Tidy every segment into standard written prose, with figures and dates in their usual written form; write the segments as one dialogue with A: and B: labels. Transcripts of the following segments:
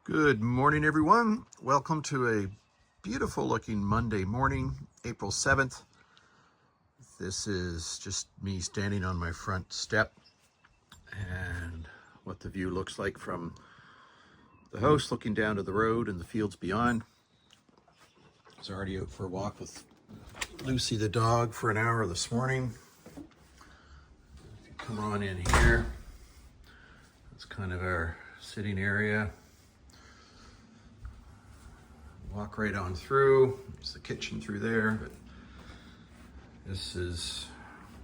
A: Good morning, everyone. Welcome to a beautiful looking Monday morning, April 7th. This is just me standing on my front step and what the view looks like from the house, looking down to the road and the fields beyond. I was already out for a walk with Lucy the dog for an hour this morning. If you come on in here, that's kind of our sitting area. Walk right on through. There's the kitchen through there, but this is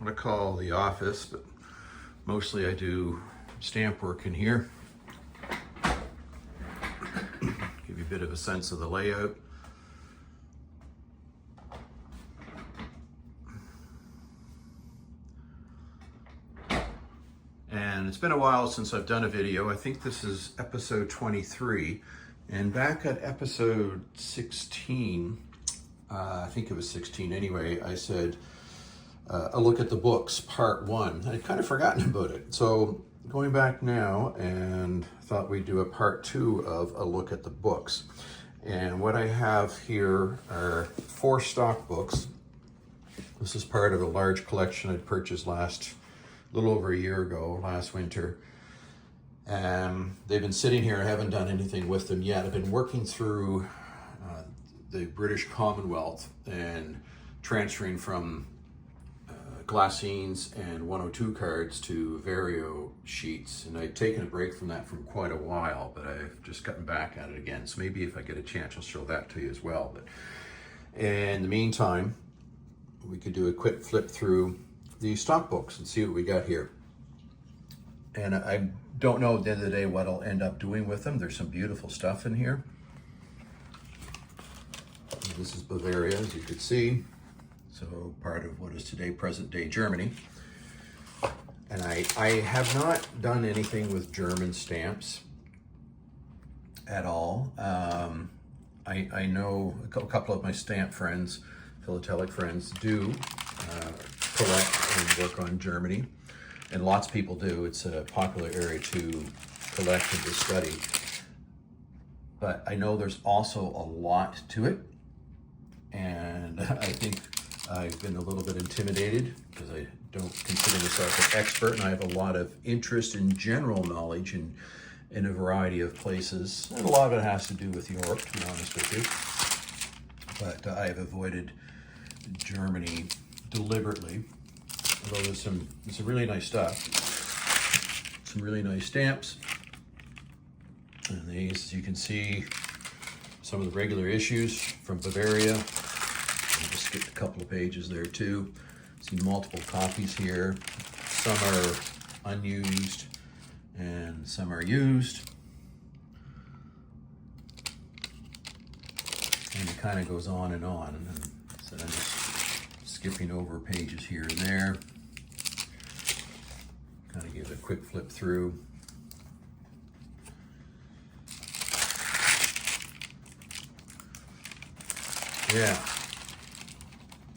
A: what I call the office, but mostly I do stamp work in here. Give you a bit of a sense of the layout. And it's been a while since I've done a video. I think this is episode 23. And back at episode 16, I think it was 16 anyway, I said, a look at the books, part 1. I'd kind of forgotten about it. So going back now and thought we'd do a part 2 of a look at the books. And what I have here are 4 stock books. This is part of a large collection I'd purchased a little over a year ago, last winter. They've been sitting here. I haven't done anything with them yet. I've been working through the British Commonwealth and transferring from glassines and 102 cards to Vario sheets. And I'd taken a break from that for quite a while, but I've just gotten back at it again. So maybe if I get a chance, I'll show that to you as well. But in the meantime, we could do a quick flip through the stock books and see what we got here. And I don't know at the end of the day what I'll end up doing with them. There's some beautiful stuff in here. This is Bavaria, as you could see. So part of what is today present day Germany. And I have not done anything with German stamps at all. I know a couple of my stamp friends, philatelic friends, do collect and work on Germany. And lots of people do. It's a popular area to collect and to study. But I know there's also a lot to it. And I think I've been a little bit intimidated because I don't consider myself an expert, and I have a lot of interest in general knowledge in a variety of places. And a lot of it has to do with Europe, to be honest with you. But I've avoided Germany deliberately. Although there's some really nice stuff, some really nice stamps. And these, as you can see, some of the regular issues from Bavaria. I'll just skip a couple of pages there too. See multiple copies here. Some are unused and some are used. And it kind of goes on and on. And so I'm just skipping over pages here and there. Kind of give it a quick flip through. Yeah.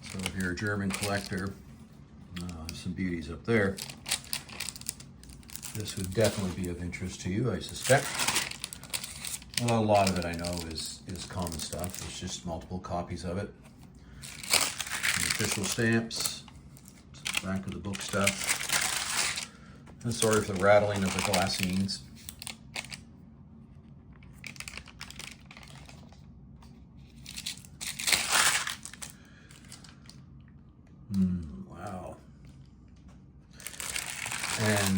A: So if you're a German collector, there's some beauties up there. This would definitely be of interest to you, I suspect. Well, a lot of it I know is common stuff. There's just multiple copies of it. Some official stamps, some back of the book stuff. And sorry for the rattling of the glassines. Wow. And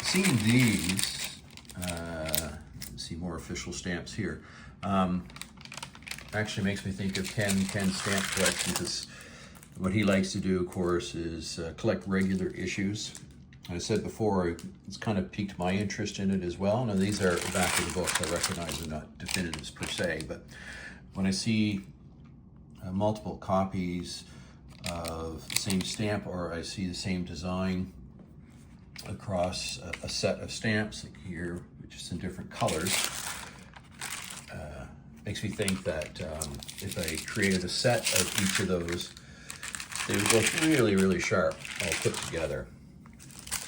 A: seeing these, see more official stamps here, actually makes me think of Ken's stamp collection, because what he likes to do, of course, is collect regular issues. I said before, it's kind of piqued my interest in it as well. Now, these are the back of the book. I recognize they're not definitives per se, but when I see multiple copies of the same stamp, or I see the same design across a set of stamps, like here, which is in different colors, makes me think that if I created a set of each of those, they would look really, really sharp, all put together.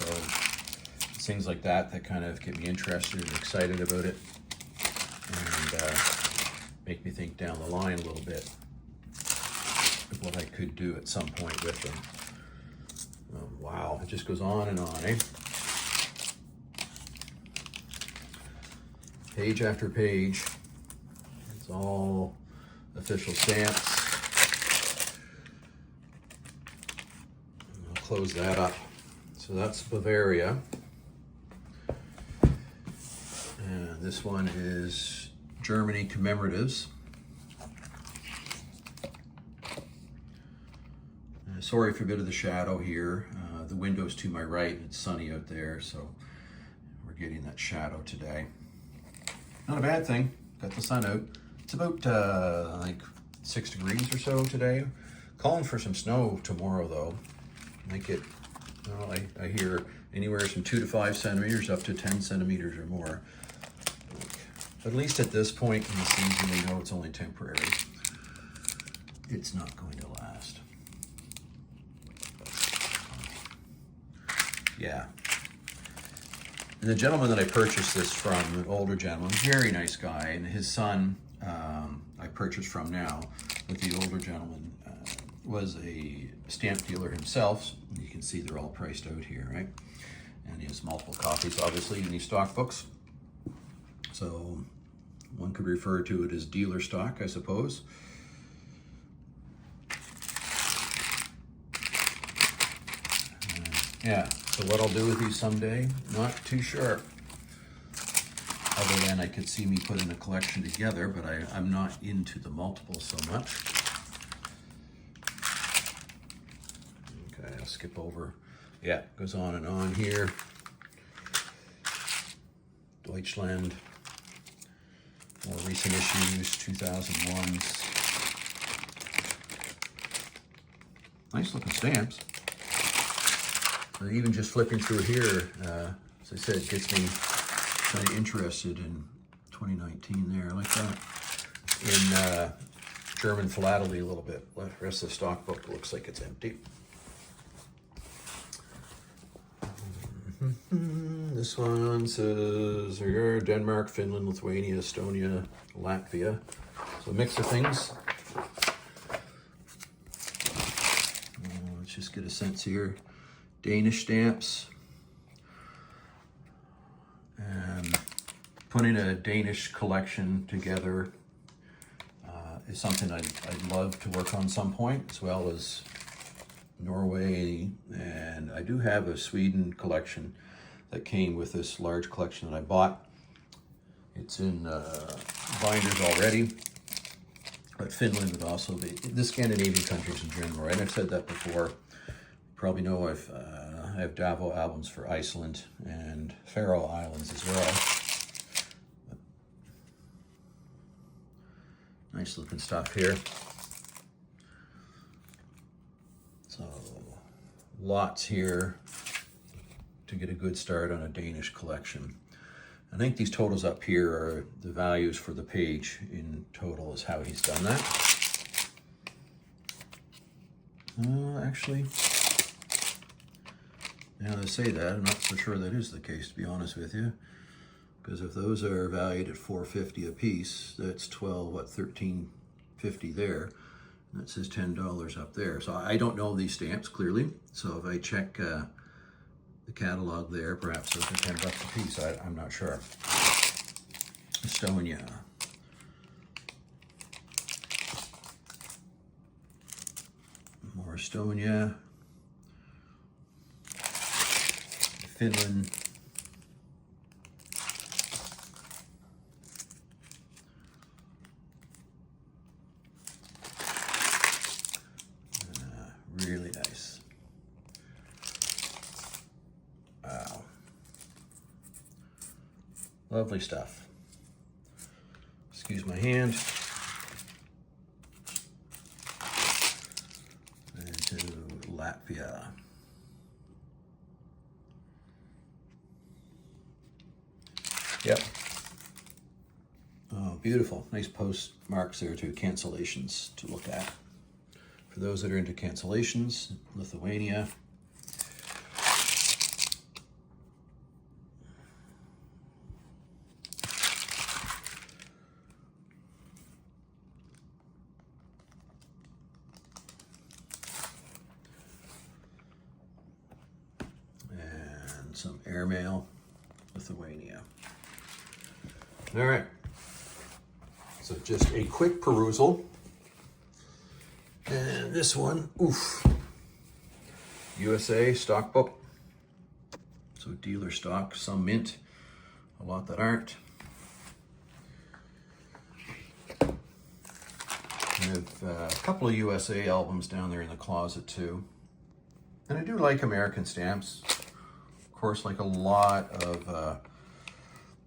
A: So things like that kind of get me interested and excited about it. make me think down the line a little bit of what I could do at some point with them. Oh, wow, it just goes on and on, eh? Page after page. It's all official stamps. I'll close that up. So that's Bavaria. And this one is Germany commemoratives. Sorry for a bit of the shadow here. The window's to my right. It's sunny out there, so we're getting that shadow today. Not a bad thing. Got the sun out. It's about like 6 degrees or so today. Calling for some snow tomorrow, though. Might get, well, I hear anywhere from 2 to 5 centimeters up to 10 centimeters or more. But at least at this point in the season, we know it's only temporary. It's not going to last. Yeah. And the gentleman that I purchased this from, an older gentleman, very nice guy, and his son I purchased from now, but the older gentleman was a stamp dealer himself. You can see they're all priced out here, right? And he has multiple copies, obviously, in these stock books. So one could refer to it as dealer stock, I suppose. Yeah, so what I'll do with these someday, not too sure. Other than I could see me putting a collection together, but I'm not into the multiples so much. Okay, I'll skip over. Yeah, it goes on and on here. Deutschland, more recent issues, 2001s. Nice looking stamps. Even just flipping through here, as I said, it gets me kind of interested in 2019 there. I like that. In German philately a little bit. The rest of the stock book looks like it's empty. This one says here, Denmark, Finland, Lithuania, Estonia, Latvia. So a mix of things. Let's just get a sense here. Danish stamps. And putting a Danish collection together is something I'd love to work on some point, as well as Norway. And I do have a Sweden collection that came with this large collection that I bought. It's in binders already, but Finland would also be, the Scandinavian countries in general, right? I've said that before. Probably know I have Davo albums for Iceland and Faroe Islands as well. But nice looking stuff here. So lots here to get a good start on a Danish collection. I think these totals up here are the values for the page in total is how he's done that. Actually, now that I say that, I'm not so sure that is the case, to be honest with you. Because if those are valued at $4.50 a piece, that's $13.50 there. And that says $10 up there. So I don't know these stamps clearly. So if I check the catalog there, perhaps those are $10 a piece. I'm not sure. Estonia. More Estonia. Finland. Really nice. Wow. Lovely stuff. Excuse my hand. And to Latvia. Yep. Oh, beautiful. Nice postmarks there too. Cancellations to look at. For those that are into cancellations, Lithuania. some airmail, Lithuania. All right, so just a quick perusal. And this one, oof, USA stock book. So dealer stock, some mint, a lot that aren't. I have a couple of USA albums down there in the closet too. And I do like American stamps. Of course, like a lot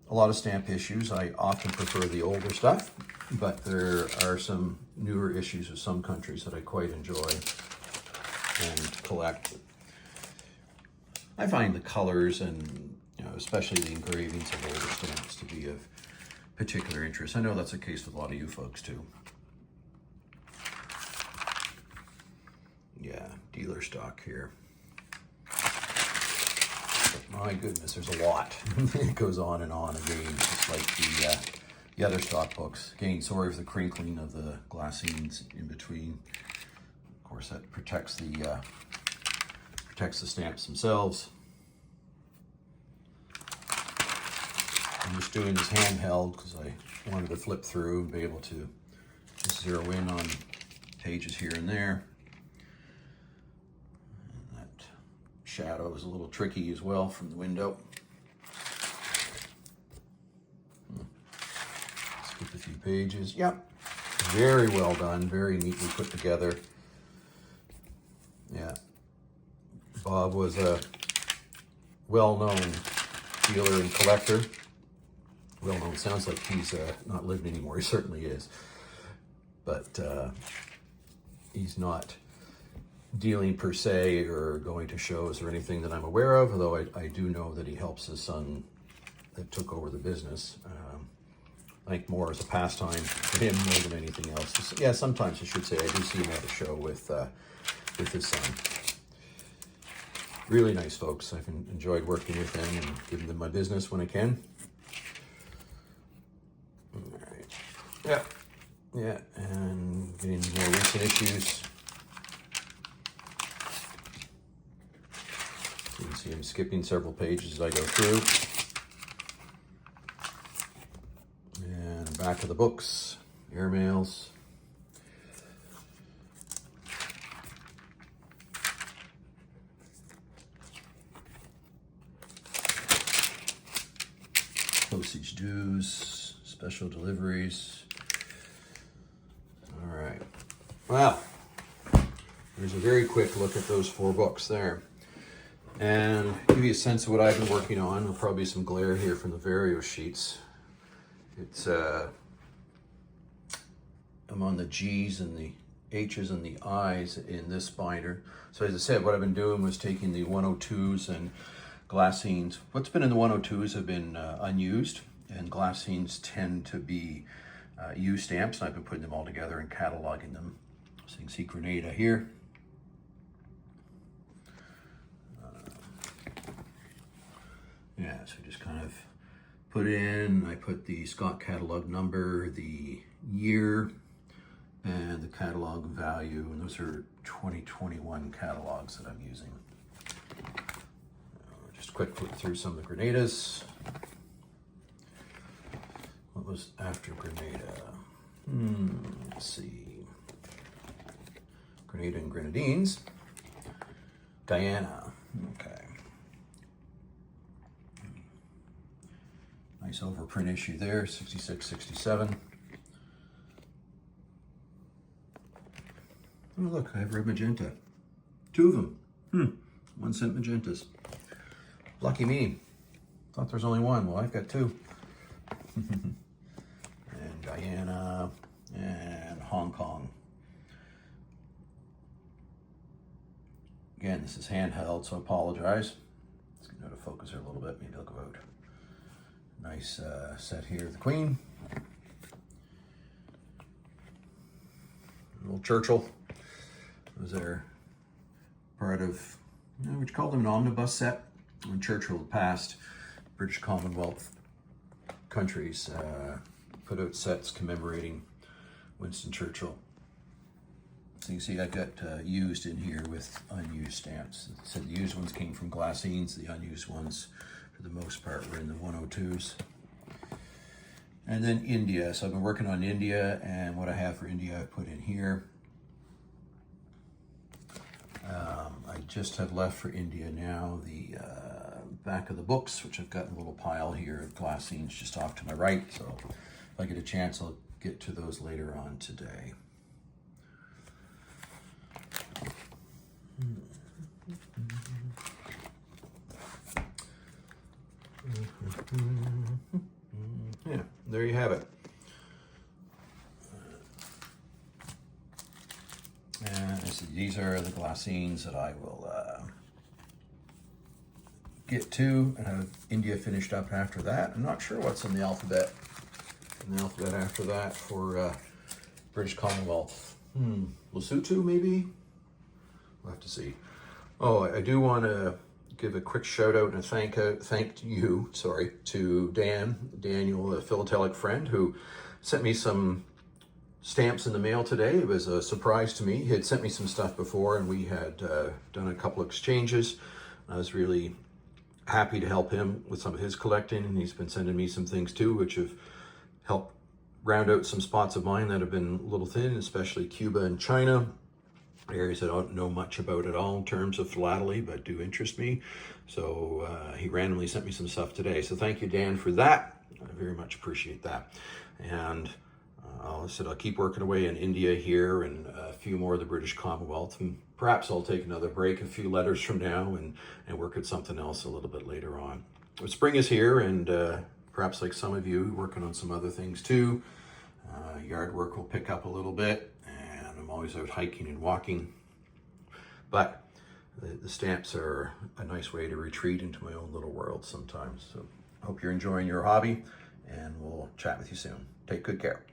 A: of stamp issues, I often prefer the older stuff, but there are some newer issues of some countries that I quite enjoy and collect. I find the colors and, especially the engravings of older stamps to be of particular interest. I know that's the case with a lot of you folks too. Yeah, dealer stock here. My goodness, there's a lot. It goes on and on again, just like the other stock books. Again, sorry for the crinkling of the glassines in between. Of course, that protects the stamps themselves. I'm just doing this handheld because I wanted to flip through and be able to just zero in on pages here and there. And that shadow is a little tricky as well from the window. Skip a few pages. Yep, very well done, very neatly put together. Yeah, Bob was a well-known dealer and collector. Well-known sounds like he's not living anymore. He certainly is, but he's not dealing per se or going to shows or anything that I'm aware of, although I do know that he helps his son that took over the business. I think more as a pastime for him more than anything else. Yeah, sometimes I should say I do see him at a show with his son. Really nice folks. I've enjoyed working with them and giving them my business when I can. All right. Yeah, and getting more recent issues. You can see I'm skipping several pages as I go through. And back of the books, airmails. Postage dues, special deliveries. All right. Well, there's a very quick look at those 4 books there. And give you a sense of what I've been working on. There'll probably be some glare here from the Vario sheets. It's I'm on the G's and the H's and the I's in this binder. So as I said, what I've been doing was taking the 102s and glassines. What's been in the 102s have been unused, and glassines tend to be used stamps, and I've been putting them all together and cataloging them. So you can see Grenada here. Yeah, so just kind of put in, I put the Scott catalog number, the year, and the catalog value, and those are 2021 catalogs that I'm using. Just quick flip through some of the Grenadas. What was after Grenada? Let's see. Grenada and Grenadines. Guyana, okay. Nice overprint issue there, 66, 67. Oh, look, I have red magenta. 2 of them. 1 cent magentas. Lucky me. Thought there was only 1. Well, I've got 2. And Guyana and Hong Kong. Again, this is handheld, so I apologize. Let's get out of focus here a little bit. Maybe I'll go out. Nice set here of the Queen. Little Churchill. Was there part of, would you call them an omnibus set? When Churchill passed, British Commonwealth countries put out sets commemorating Winston Churchill. So you see I've got used in here with unused stamps. So the used ones came from Glassines, the unused ones for the most part were in the 102s. And then India, so I've been working on India, and what I have for India I put in here. I just have left for India now the back of the books, which I've got in a little pile here of Glassines just off to my right, so if I get a chance I'll get to those later on today. Yeah, there you have it. And I said, these are the Glassines that I will get to, and have India finished up after that. I'm not sure what's in the alphabet. After that for British Commonwealth. Lesotho maybe? We'll have to see. Oh, I do want to give a quick shout out and thank you to Daniel, a philatelic friend, who sent me some stamps in the mail today. It was a surprise to me. He had sent me some stuff before, and we had done a couple exchanges. I was really happy to help him with some of his collecting, and he's been sending me some things too, which have helped round out some spots of mine that have been a little thin, especially Cuba and China, areas I don't know much about at all in terms of philately, but do interest me. So he randomly sent me some stuff today. So thank you, Dan, for that. I very much appreciate that. And I said I'll keep working away in India here and a few more of the British Commonwealth. And perhaps I'll take another break a few letters from now and work at something else a little bit later on. But spring is here, and perhaps like some of you, working on some other things too. Yard work will pick up a little bit, and I'm always out hiking and walking. But the stamps are a nice way to retreat into my own little world sometimes. So I hope you're enjoying your hobby, and we'll chat with you soon. Take good care.